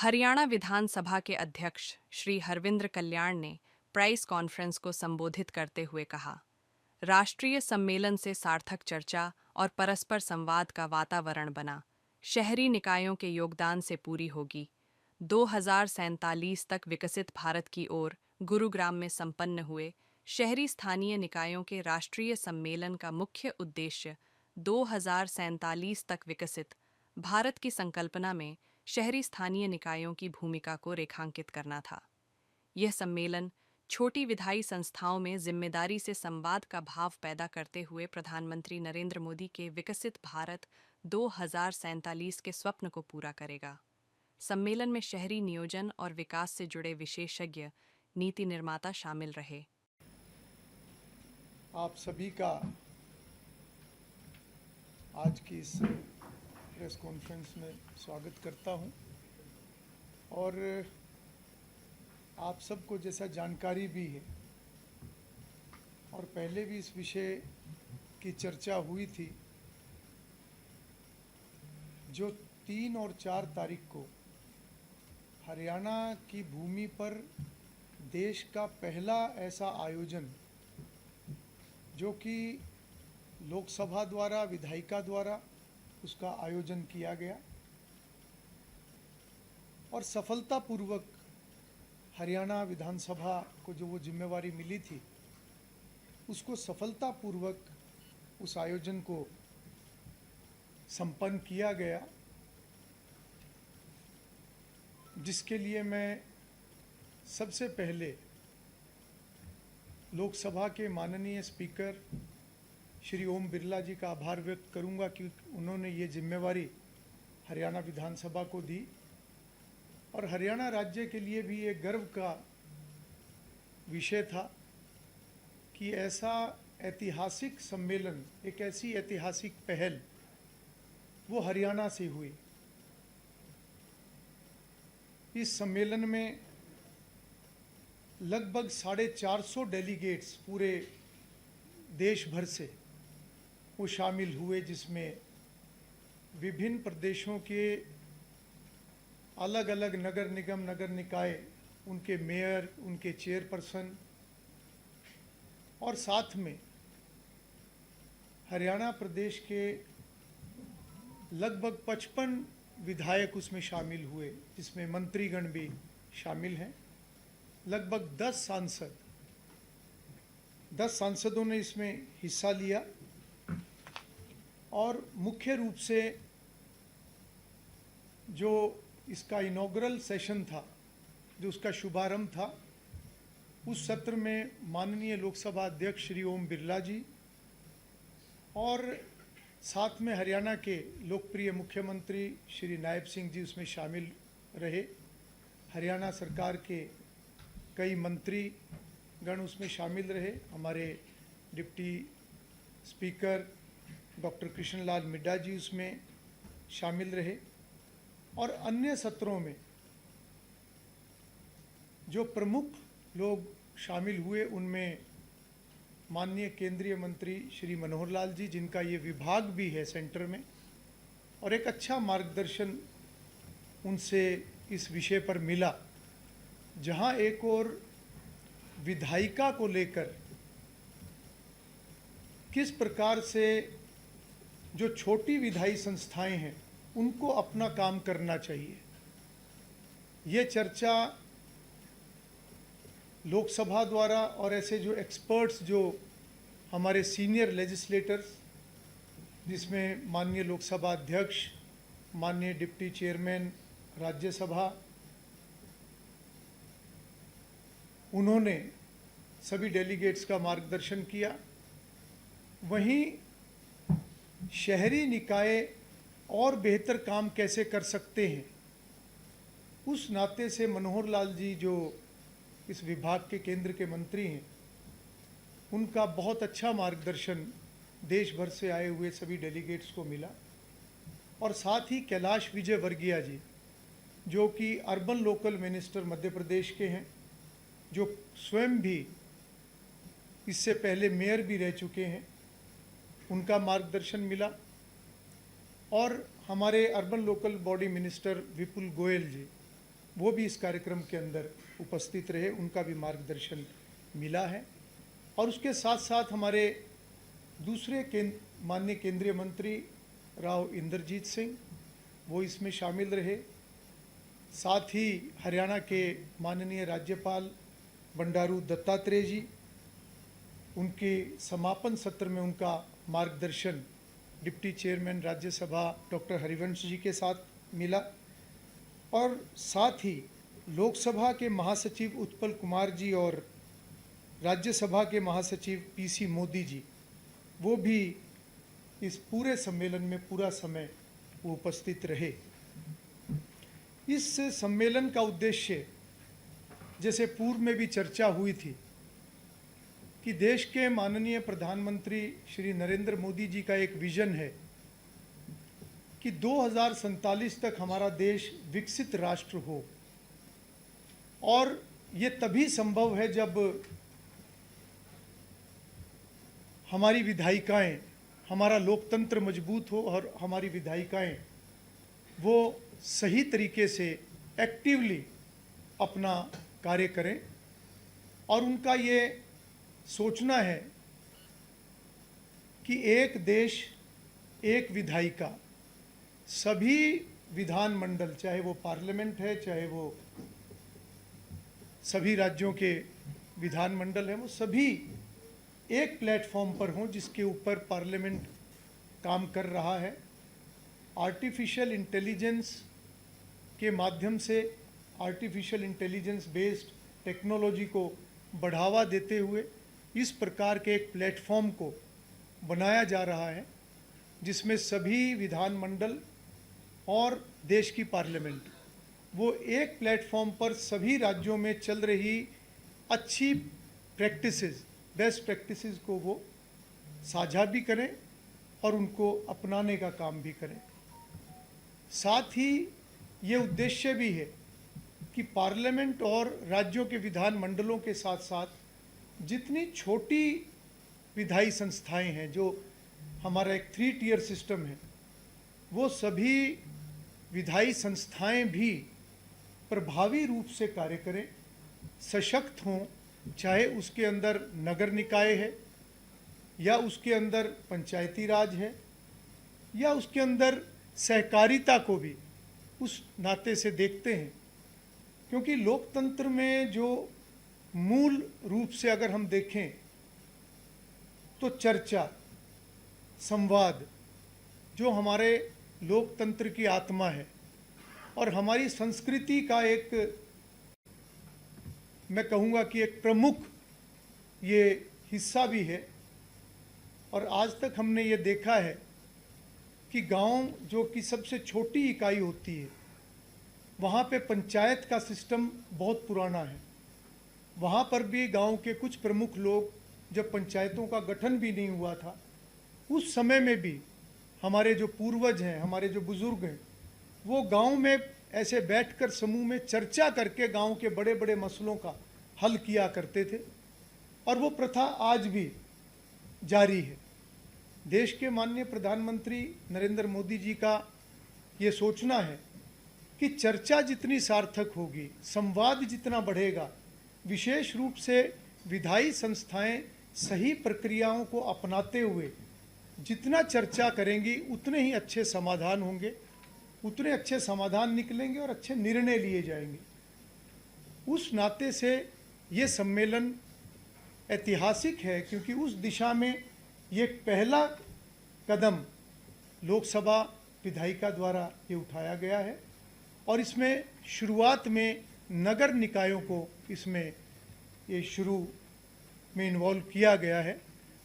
हरियाणा विधानसभा के अध्यक्ष श्री हरविंद्र कल्याण ने प्रेस कॉन्फ्रेंस को संबोधित करते हुए कहा, राष्ट्रीय सम्मेलन से सार्थक चर्चा और परस्पर संवाद का वातावरण बना। शहरी निकायों के योगदान से पूरी होगी 2047 तक विकसित भारत की ओर। गुरुग्राम में संपन्न हुए शहरी स्थानीय निकायों के राष्ट्रीय सम्मेलन का मुख्य उद्देश्य 2047 तक विकसित भारत की संकल्पना में शहरी स्थानीय निकायों की भूमिका को रेखांकित करना था। यह सम्मेलन छोटी विधायी संस्थाओं में जिम्मेदारी से संवाद का भाव पैदा करते हुए प्रधानमंत्री नरेंद्र मोदी के विकसित भारत 2047 के स्वप्न को पूरा करेगा। सम्मेलन में शहरी नियोजन और विकास से जुड़े विशेषज्ञ नीति निर्माता शामिल रहे। आप सभी का आज की इस प्रेस कॉन्फ्रेंस में स्वागत करता हूं और आप सबको जैसा जानकारी भी है और पहले भी इस विषय की चर्चा हुई थी, जो 3 और 4 तारीख को हरियाणा की भूमि पर देश का पहला ऐसा आयोजन जो कि लोकसभा द्वारा, विधायिका द्वारा उसका आयोजन किया गया और सफलतापूर्वक हरियाणा विधानसभा को जो वो जिम्मेवारी मिली थी उसको सफलतापूर्वक उस आयोजन को संपन्न किया गया, जिसके लिए मैं सबसे पहले लोकसभा के माननीय स्पीकर श्री ओम बिरला जी का आभार व्यक्त करूंगा कि उन्होंने ये जिम्मेवारी हरियाणा विधानसभा को दी और हरियाणा राज्य के लिए भी एक गर्व का विषय था कि ऐसा ऐतिहासिक सम्मेलन, एक ऐसी ऐतिहासिक पहल वो हरियाणा से हुई। इस सम्मेलन में लगभग 450 डेलीगेट्स पूरे देश भर से वो शामिल हुए, जिसमें विभिन्न प्रदेशों के अलग अलग नगर निगम, नगर निकाय, उनके मेयर, उनके चेयरपर्सन और साथ में हरियाणा प्रदेश के लगभग 55 विधायक उसमें शामिल हुए, जिसमें मंत्रीगण भी शामिल हैं। लगभग 10 सांसदों ने इसमें हिस्सा लिया और मुख्य रूप से जो इसका इनॉग्रल सेशन था, जो उसका शुभारंभ था, उस सत्र में माननीय लोकसभा अध्यक्ष श्री ओम बिरला जी और साथ में हरियाणा के लोकप्रिय मुख्यमंत्री श्री नायब सिंह जी उसमें शामिल रहे। हरियाणा सरकार के कई मंत्री गण उसमें शामिल रहे। हमारे deputy speaker doctor Krishnalal Midha ji उसमें शामिल रहे और अन्य सत्रों में जो प्रमुख लोग शामिल हुए उनमें माननीय केंद्रीय मंत्री श्री मनोहर लाल जी, जिनका ये विभाग भी है सेंटर में, और एक अच्छा मार्गदर्शन उनसे इस विषय पर मिला, जहां एक और विधायिका को लेकर किस प्रकार से जो छोटी विधायी संस्थाएं हैं उनको अपना काम करना चाहिए। ये चर्चा लोकसभा द्वारा और ऐसे जो एक्सपर्ट्स, जो हमारे सीनियर लेजिस्लेटर्स, जिसमें माननीय लोकसभा अध्यक्ष, माननीय डिप्टी चेयरमैन राज्यसभा, उन्होंने सभी डेलीगेट्स का मार्गदर्शन किया। वहीं शहरी निकाय और बेहतर काम कैसे कर सकते हैं, उस नाते से मनोहर लाल जी जो इस विभाग के केंद्र के मंत्री हैं, उनका बहुत अच्छा मार्गदर्शन देश भर से आए हुए सभी डेलीगेट्स को मिला। और साथ ही कैलाश विजय वर्गीय जी, जो कि urban local minister Madhya Pradesh के हैं, जो स्वयं भी इससे पहले मेयर भी रह चुके हैं, उनका मार्गदर्शन मिला। और हमारे urban local body minister Vipul Goyal जी, वो भी इस कार्यक्रम के अंदर उपस्थित रहे, उनका भी मार्गदर्शन मिला है। और उसके साथ साथ हमारे दूसरे माननीय केंद्रीय मंत्री राव इंद्रजीत सिंह, वो इसमें शामिल रहे। साथ ही हरियाणा के माननीय राज्यपाल बंडारू दत्तात्रेय जी, उनके समापन सत्र में उनका मार्गदर्शन deputy chairman Rajya Sabha doctor Harivansh ji के साथ मिला। और साथ ही लोकसभा के महासचिव उत्पल कुमार जी और राज्यसभा के महासचिव पीसी मोदी जी, वो भी इस पूरे सम्मेलन में पूरा समय वो उपस्थित रहे। इस सम्मेलन का उद्देश्य, जैसे पूर्व में भी चर्चा हुई थी, कि देश के माननीय प्रधानमंत्री श्री नरेंद्र मोदी जी का एक विजन है कि 2047 तक हमारा देश विकसित राष्ट्र हो। और ये तभी संभव है जब हमारी विधायिकाएं, हमारा लोकतंत्र मजबूत हो और हमारी विधायिकाएं वो सही तरीके से एक्टिवली अपना कार्य करें। और उनका ये सोचना है कि एक देश एक विधायिका, सभी विधानमंडल, चाहे वो पार्लियामेंट है, चाहे वो सभी राज्यों के विधानमंडल हैं, वो सभी एक प्लेटफॉर्म पर हों जिसके ऊपर पार्लियामेंट काम कर रहा है। आर्टिफिशियल इंटेलिजेंस के माध्यम से, आर्टिफिशियल इंटेलिजेंस बेस्ड टेक्नोलॉजी को बढ़ावा देते हुए इस प्रकार के एक प्लेटफॉर्म को बनाया जा रहा है जिसमें सभी विधानमंडल और देश की पार्लियामेंट वो एक प्लेटफॉर्म पर सभी राज्यों में चल रही अच्छी प्रैक्टिसेस, बेस्ट प्रैक्टिसेस को वो साझा भी करें और उनको अपनाने का काम भी करें। साथ ही ये उद्देश्य भी है कि पार्लियामेंट और राज्यों के विधानमंडलों के साथ साथ जितनी छोटी विधायी संस्थाएं हैं, जो हमारा एक 3 टियर सिस्टम है, वो सभी विधायी संस्थाएं भी प्रभावी रूप से कार्य करें, सशक्त हों, चाहे उसके अंदर नगर निकाय है या उसके अंदर पंचायती राज है या उसके अंदर सहकारिता को भी उस नाते से देखते हैं। क्योंकि लोकतंत्र में जो मूल रूप से अगर हम देखें तो चर्चा, संवाद जो हमारे लोकतंत्र की आत्मा है और हमारी संस्कृति का एक, मैं कहूँगा कि एक प्रमुख ये हिस्सा भी है। और आज तक हमने ये देखा है कि गांव जो कि सबसे छोटी इकाई होती है, वहाँ पे पंचायत का सिस्टम बहुत पुराना है। वहाँ पर भी गांव के कुछ प्रमुख लोग, जब पंचायतों का गठन भी नहीं हुआ था, उस समय में भी हमारे जो पूर्वज हैं, हमारे जो बुजुर्ग हैं, वो गांव में ऐसे बैठकर समूह में चर्चा करके गांव के बड़े बड़े मसलों का हल किया करते थे। और वो प्रथा आज भी जारी है। देश के माननीय प्रधानमंत्री नरेंद्र मोदी जी का ये सोचना है कि चर्चा जितनी सार्थक होगी, संवाद जितना बढ़ेगा, विशेष रूप से विधायी संस्थाएं सही प्रक्रियाओं को अपनाते हुए जितना चर्चा करेंगी, उतने ही अच्छे समाधान होंगे, उतने अच्छे समाधान निकलेंगे और अच्छे निर्णय लिए जाएंगे। उस नाते से ये सम्मेलन ऐतिहासिक है, क्योंकि उस दिशा में ये पहला कदम लोकसभा विधायिका द्वारा ये उठाया गया है। और इसमें शुरुआत में नगर निकायों को इसमें ये शुरू में इन्वॉल्व किया गया है।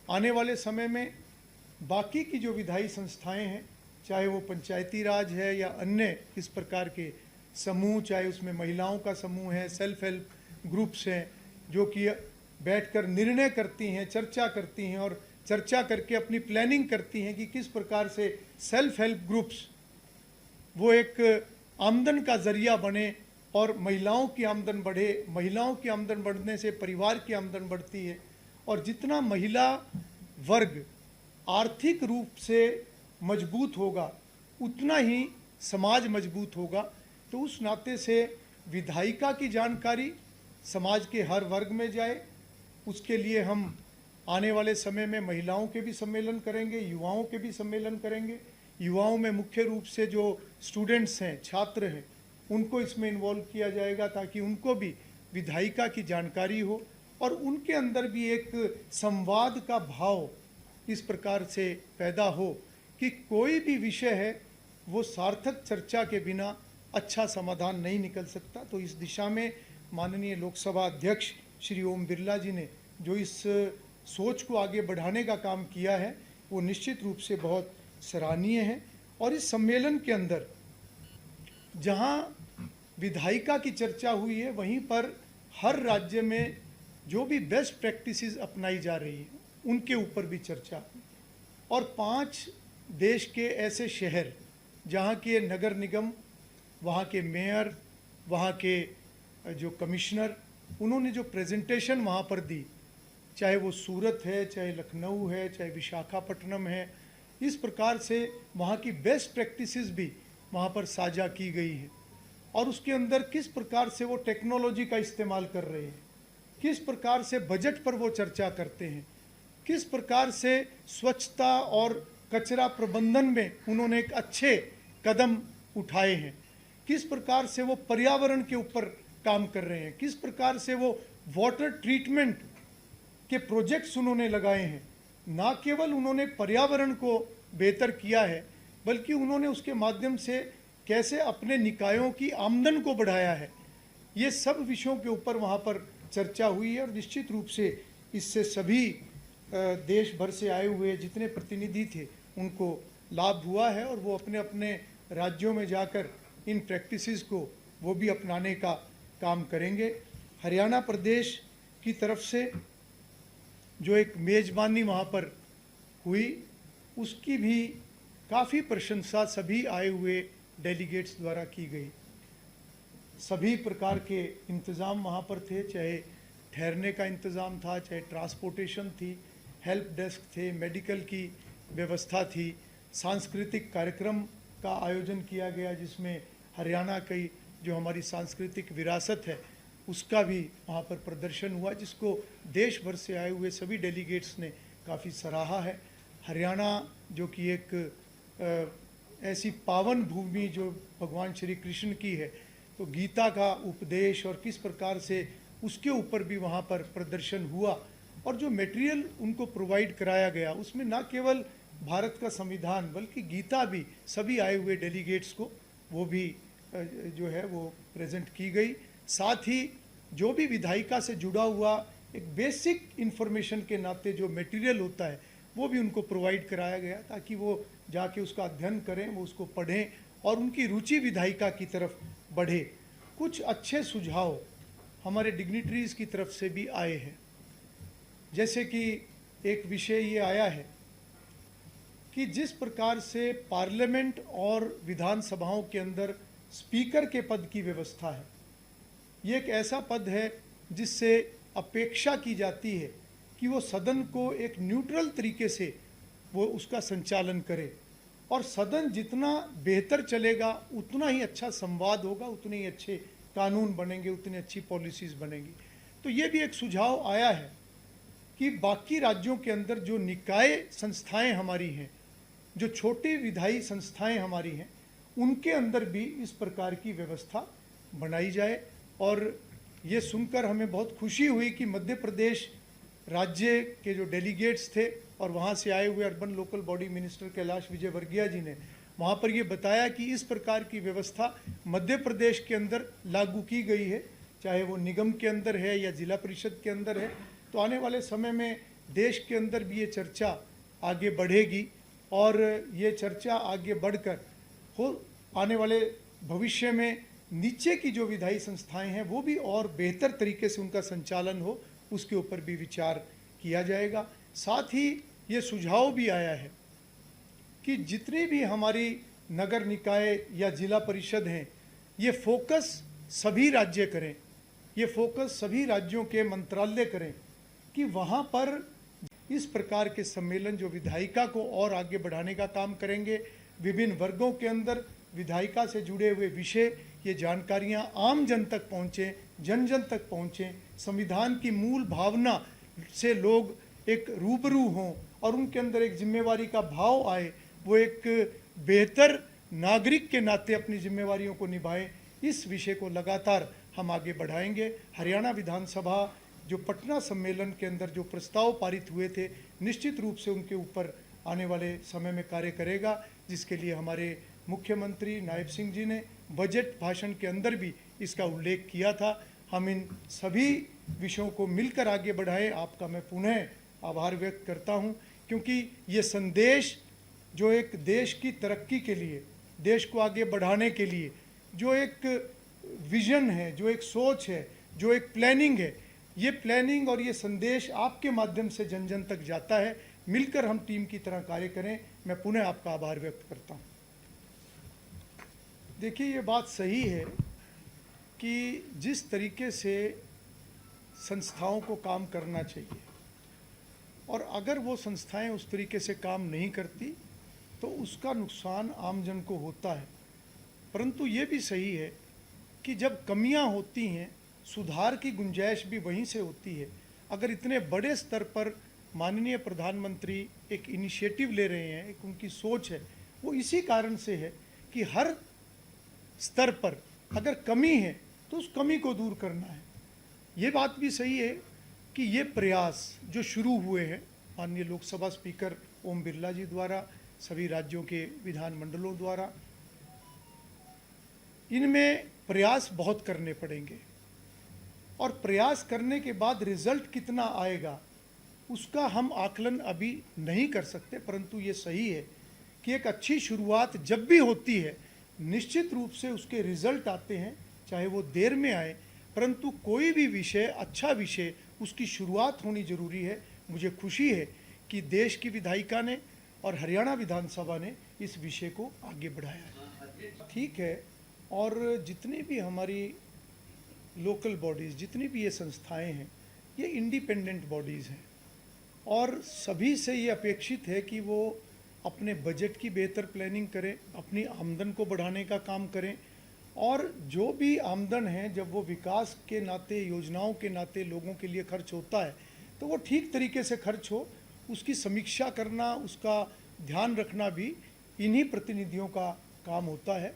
आने वाले समय में बाकी की जो विधायी संस्थाएं हैं, चाहे वो पंचायती राज है या अन्य इस प्रकार के समूह, चाहे उसमें महिलाओं का समूह है, सेल्फ हेल्प ग्रुप्स हैं, जो कि बैठकर निर्णय करती हैं, चर्चा करती हैं और चर्चा करके अपनी प्लानिंग करती हैं कि किस प्रकार से सेल्फ हेल्प ग्रुप्स वो एक आमदन का जरिया बने और महिलाओं की आमदन बढ़े। महिलाओं की आमदन बढ़ने से परिवार की आमदन बढ़ती है, और जितना महिला वर्ग आर्थिक रूप से मजबूत होगा, उतना ही समाज मजबूत होगा। तो उस नाते से विधायिका की जानकारी समाज के हर वर्ग में जाए। उसके लिए हम आने वाले समय में महिलाओं के भी सम्मेलन करेंगे, युवाओं के भी सम्मेलन करेंगे। युवाओं में मुख्य रूप से जो स्टूडेंट्स हैं, छात्र हैं, उनको इसमें इन्वॉल्व किया जाएगा ताकि उनको भी विधायिका की जानकारी हो और उनके अंदर भी एक संवाद का भाव इस प्रकार से पैदा हो कि कोई भी विषय है वो सार्थक चर्चा के बिना अच्छा समाधान नहीं निकल सकता। तो इस दिशा में माननीय लोकसभा अध्यक्ष श्री ओम बिरला जी ने जो इस सोच को आगे बढ़ाने का काम किया है वो निश्चित रूप से बहुत सराहनीय है। और इस सम्मेलन के अंदर जहां विधायिका की चर्चा हुई है वहीं पर हर राज्य में जो भी बेस्ट प्रैक्टिसेस अपनाई जा रही हैं उनके ऊपर भी चर्चा हुई। और 5 देश के ऐसे शहर जहाँ के नगर निगम, वहाँ के मेयर, वहाँ के जो कमिश्नर, उन्होंने जो प्रेजेंटेशन वहाँ पर दी, चाहे वो सूरत है, चाहे लखनऊ है, चाहे विशाखापट्टनम है, इस प्रकार से वहाँ की बेस्ट प्रैक्टिसेस भी वहाँ पर साझा की गई है। और उसके अंदर किस प्रकार से वो टेक्नोलॉजी का इस्तेमाल कर रहे हैं, किस प्रकार से बजट पर वो चर्चा करते हैं, किस प्रकार से स्वच्छता और कचरा प्रबंधन में उन्होंने एक अच्छे कदम उठाए हैं, किस प्रकार से वो पर्यावरण के ऊपर काम कर रहे हैं, किस प्रकार से वो वाटर ट्रीटमेंट के प्रोजेक्ट्स उन्होंने लगाए हैं। ना केवल उन्होंने पर्यावरण को बेहतर किया है बल्कि उन्होंने उसके माध्यम से कैसे अपने निकायों की आमदन को बढ़ाया है। ये सब विषयों के ऊपर वहाँ पर चर्चा हुई है और निश्चित रूप से इससे सभी देश भर से आए हुए जितने प्रतिनिधि थे उनको लाभ हुआ है और वो अपने अपने राज्यों में जाकर इन प्रैक्टिसेस को वो भी अपनाने का काम करेंगे। हरियाणा प्रदेश की तरफ से जो एक मेज़बानी वहाँ पर हुई उसकी भी काफ़ी प्रशंसा सभी आए हुए डेलीगेट्स द्वारा की गई। सभी प्रकार के इंतज़ाम वहाँ पर थे, चाहे ठहरने का इंतज़ाम था, चाहे ट्रांसपोर्टेशन थी, हेल्प डेस्क थे, मेडिकल की व्यवस्था थी, सांस्कृतिक कार्यक्रम का आयोजन किया गया जिसमें हरियाणा की जो हमारी सांस्कृतिक विरासत है उसका भी वहाँ पर प्रदर्शन हुआ, जिसको देश भर से आए हुए सभी डेलीगेट्स ने काफ़ी सराहा है। हरियाणा जो कि एक ऐसी पावन भूमि जो भगवान श्री कृष्ण की है, तो गीता का उपदेश और किस प्रकार से उसके ऊपर भी वहाँ पर प्रदर्शन हुआ और जो मटेरियल उनको प्रोवाइड कराया गया उसमें ना केवल भारत का संविधान बल्कि गीता भी सभी आए हुए डेलीगेट्स को वो भी जो है वो प्रेजेंट की गई। साथ ही जो भी विधायिका से जुड़ा हुआ एक बेसिक इन्फॉर्मेशन के नाते जो मटेरियल होता है वो भी उनको प्रोवाइड कराया गया ताकि वो जाके उसका अध्ययन करें, वो उसको पढ़ें और उनकी रुचि विधायिका की तरफ बढ़े। कुछ अच्छे सुझाव हमारे डिग्निटरीज़ की तरफ से भी आए हैं, जैसे कि एक विषय ये आया है कि जिस प्रकार से पार्लियामेंट और विधानसभाओं के अंदर स्पीकर के पद की व्यवस्था है, ये एक ऐसा पद है जिससे अपेक्षा की जाती है कि वो सदन को एक न्यूट्रल तरीके से वो उसका संचालन करे और सदन जितना बेहतर चलेगा उतना ही अच्छा संवाद होगा, उतने ही अच्छे कानून बनेंगे, उतनी अच्छी पॉलिसीज़ बनेंगी। तो ये भी एक सुझाव आया है कि बाकी राज्यों के अंदर जो निकाय संस्थाएं हमारी हैं, जो छोटी विधायी संस्थाएं हमारी हैं, उनके अंदर भी इस प्रकार की व्यवस्था बनाई जाए। और ये सुनकर हमें बहुत खुशी हुई कि मध्य प्रदेश राज्य के जो डेलीगेट्स थे और वहाँ से आए हुए urban local body minister Kailash Vijayvargiya ji ने वहाँ पर ये बताया कि इस प्रकार की व्यवस्था मध्य प्रदेश के अंदर लागू की गई है, चाहे वो निगम के अंदर है या जिला परिषद के अंदर है। तो आने वाले समय में देश के अंदर भी ये चर्चा आगे बढ़ेगी और ये चर्चा आगे बढ़कर हो आने वाले भविष्य में नीचे की जो विधायी संस्थाएं हैं वो भी और बेहतर तरीके से उनका संचालन हो, उसके ऊपर भी विचार किया जाएगा। साथ ही ये सुझाव भी आया है कि जितनी भी हमारी नगर निकाय या जिला परिषद हैं, ये फोकस सभी राज्य करें, ये फोकस सभी राज्यों के मंत्रालय करें कि वहाँ पर इस प्रकार के सम्मेलन जो विधायिका को और आगे बढ़ाने का काम करेंगे, विभिन्न वर्गों के अंदर विधायिका से जुड़े हुए विषय, ये जानकारियाँ आम जन तक पहुँचें, जन जन तक पहुँचें, संविधान की मूल भावना से लोग एक रूबरू हों और उनके अंदर एक जिम्मेवारी का भाव आए, वो एक बेहतर नागरिक के नाते अपनी जिम्मेवारियों को निभाएं। इस विषय को लगातार हम आगे बढ़ाएंगे। हरियाणा विधानसभा जो पटना सम्मेलन के अंदर जो प्रस्ताव पारित हुए थे, निश्चित रूप से उनके ऊपर आने वाले समय में कार्य करेगा, जिसके लिए हमारे मुख्यमंत्री नायब सिंह जी ने बजट भाषण के अंदर भी इसका उल्लेख किया था। हम इन सभी विषयों को मिलकर आगे बढ़ाएं। आपका मैं पुनः आभार व्यक्त करता हूं, क्योंकि ये संदेश जो एक देश की तरक्की के लिए, देश को आगे बढ़ाने के लिए जो एक विजन है, जो एक सोच है, जो एक प्लानिंग है, ये प्लानिंग और ये संदेश आपके माध्यम से जन जन तक जाता है। मिलकर हम टीम की तरह कार्य करें। मैं पुनः आपका आभार व्यक्त करता हूं। देखिए, ये बात सही है कि जिस तरीके से संस्थाओं को काम करना चाहिए और अगर वो संस्थाएं उस तरीके से काम नहीं करती तो उसका नुकसान आम जन को होता है। परंतु ये भी सही है कि जब कमियां होती हैं, सुधार की गुंजाइश भी वहीं से होती है। अगर इतने बड़े स्तर पर माननीय प्रधानमंत्री एक इनिशिएटिव ले रहे हैं, एक उनकी सोच है, वो इसी कारण से है कि हर स्तर पर अगर कमी है तो उस कमी को दूर करना है। ये बात भी सही है कि ये प्रयास जो शुरू हुए हैं माननीय लोकसभा स्पीकर ओम बिरला जी द्वारा, सभी राज्यों के विधानमंडलों द्वारा, इनमें प्रयास बहुत करने पड़ेंगे और प्रयास करने के बाद रिजल्ट कितना आएगा उसका हम आकलन अभी नहीं कर सकते। परंतु ये सही है कि एक अच्छी शुरुआत जब भी होती है, निश्चित रूप से उसके रिजल्ट आते हैं, चाहे वो देर में आए, परंतु कोई भी विषय, अच्छा विषय, उसकी शुरुआत होनी जरूरी है। मुझे खुशी है कि देश की विधायिका ने और हरियाणा विधानसभा ने इस विषय को आगे बढ़ाया है। ठीक है, और जितनी भी हमारी लोकल बॉडीज़, जितनी भी ये संस्थाएं हैं, ये इंडिपेंडेंट बॉडीज़ हैं और सभी से ये अपेक्षित है कि वो अपने बजट की बेहतर प्लानिंग करें, अपनी आमदन को बढ़ाने का काम करें और जो भी आमदन है जब वो विकास के नाते, योजनाओं के नाते लोगों के लिए खर्च होता है तो वो ठीक तरीके से खर्च हो, उसकी समीक्षा करना, उसका ध्यान रखना भी इन्हीं प्रतिनिधियों का काम होता है।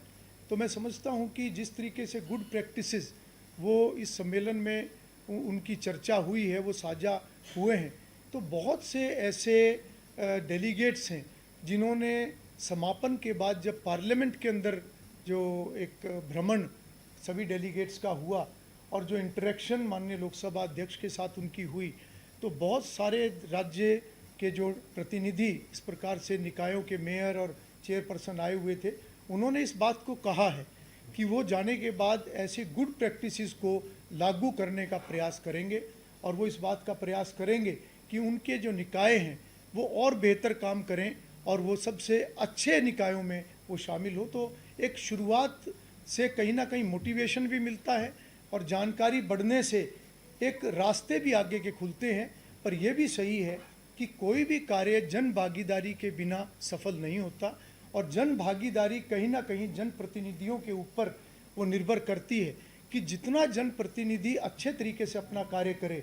तो मैं समझता हूँ कि जिस तरीके से गुड प्रैक्टिसेस वो इस सम्मेलन में उनकी चर्चा हुई है, वो साझा हुए हैं, तो बहुत से ऐसे डेलीगेट्स हैं जिन्होंने समापन के बाद जब पार्लियामेंट के अंदर जो एक भ्रमण सभी डेलीगेट्स का हुआ और जो इंटरेक्शन माननीय लोकसभा अध्यक्ष के साथ उनकी हुई, तो बहुत सारे राज्य के जो प्रतिनिधि इस प्रकार से निकायों के मेयर और चेयरपर्सन आए हुए थे, उन्होंने इस बात को कहा है कि वो जाने के बाद ऐसे गुड प्रैक्टिसेस को लागू करने का प्रयास करेंगे और वो इस बात का प्रयास करेंगे कि उनके जो निकाय हैं वो और बेहतर काम करें और वो सबसे अच्छे निकायों में वो शामिल हो। तो एक शुरुआत से कहीं ना कहीं मोटिवेशन भी मिलता है और जानकारी बढ़ने से एक रास्ते भी आगे के खुलते हैं। पर यह भी सही है कि कोई भी कार्य जन भागीदारी के बिना सफल नहीं होता और जन भागीदारी कहीं ना कहीं जन प्रतिनिधियों के ऊपर वो निर्भर करती है कि जितना जन प्रतिनिधि अच्छे तरीके से अपना कार्य करे,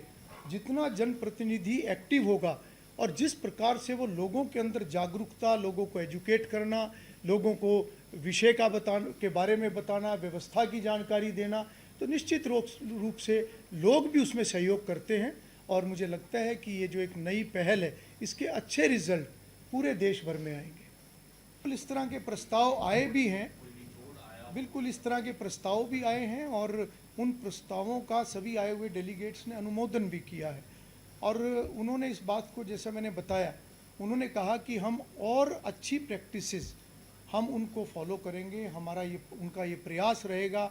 जितना जन प्रतिनिधि एक्टिव होगा और जिस प्रकार से वो लोगों के अंदर जागरूकता, लोगों को एजुकेट करना, लोगों को विषय का के बारे में बताना, व्यवस्था की जानकारी देना, तो निश्चित रूप से लोग भी उसमें सहयोग करते हैं और मुझे लगता है कि ये जो एक नई पहल है इसके अच्छे रिजल्ट पूरे देश भर में आएंगे। इस तरह के प्रस्ताव आए भी हैं, बिल्कुल इस तरह के प्रस्ताव भी आए हैं और उन प्रस्तावों का सभी आए हुए डेलीगेट्स ने अनुमोदन भी किया है और उन्होंने इस बात को, जैसा मैंने बताया, उन्होंने कहा कि हम और अच्छी प्रैक्टिसेस हम उनको फॉलो करेंगे। हमारा ये, उनका ये प्रयास रहेगा